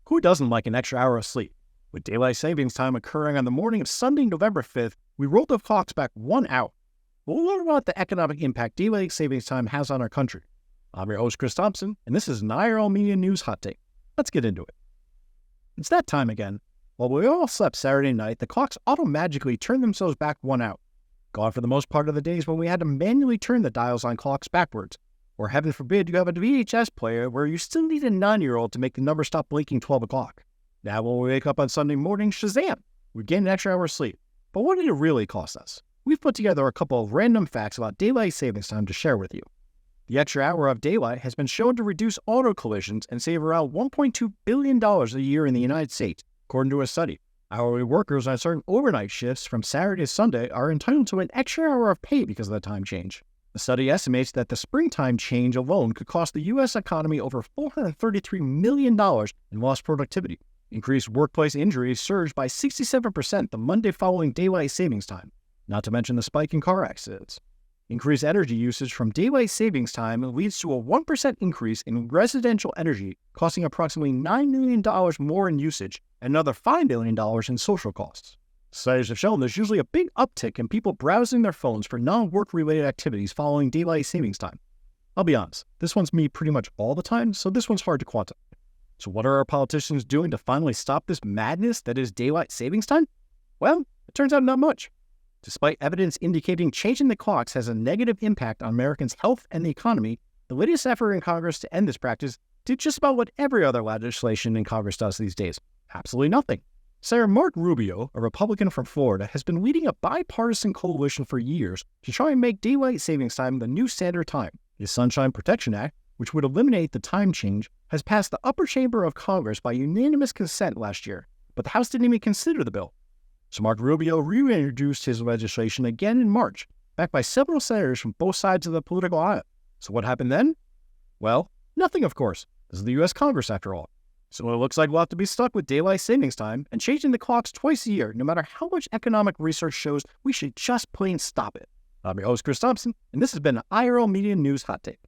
Who doesn't like an extra hour of sleep? With daylight savings time occurring on the morning of Sunday, November 5th, we rolled the clocks back 1 hour. We'll learn about the economic impact daylight savings time has on our country. I'm your host, Chris Thompson, and this is an IRL Media News Hot Take. Let's get into it. It's that time again. While we all slept Saturday night, the clocks automatically turned themselves back 1 hour. Gone for the most part of the days when we had to manually turn the dials on clocks backwards. Or heaven forbid you have a VHS player where you still need a 9-year-old to make the number stop blinking 12 o'clock. Now when we wake up on Sunday morning, shazam! We gain an extra hour of sleep. But what did it really cost us? We've put together a couple of random facts about daylight savings time to share with you. The extra hour of daylight has been shown to reduce auto collisions and save around $1.2 billion a year in the United States, according to a study. Hourly workers on certain overnight shifts from Saturday to Sunday are entitled to an extra hour of pay because of the time change. The study estimates that the springtime change alone could cost the U.S. economy over $433 million in lost productivity. Increased workplace injuries surged by 67% the Monday following daylight savings time, not to mention the spike in car accidents. Increased energy usage from daylight savings time leads to a 1% increase in residential energy, costing approximately $9 million more in usage and another $5 million in social costs. Studies have shown there's usually a big uptick in people browsing their phones for non-work related activities following daylight savings time. I'll be honest, this one's me pretty much all the time, so this one's hard to quantify. So what are our politicians doing to finally stop this madness that is daylight savings time? Well, it turns out not much. Despite evidence indicating changing the clocks has a negative impact on Americans' health and the economy, the latest effort in Congress to end this practice did just about what every other legislation in Congress does these days. Absolutely nothing. Senator Mark Rubio, a Republican from Florida, has been leading a bipartisan coalition for years to try and make daylight savings time the new standard time. His Sunshine Protection Act, which would eliminate the time change, has passed the upper chamber of Congress by unanimous consent last year, but the House didn't even consider the bill. So Mark Rubio reintroduced his legislation again in March, backed by several senators from both sides of the political aisle. So what happened then? Well, nothing, of course. This is the U.S. Congress, after all. So it looks like we'll have to be stuck with daylight savings time and changing the clocks twice a year, no matter how much economic research shows we should just plain stop it. I'm your host, Chris Thompson, and this has been an IRL Media News Hot Take.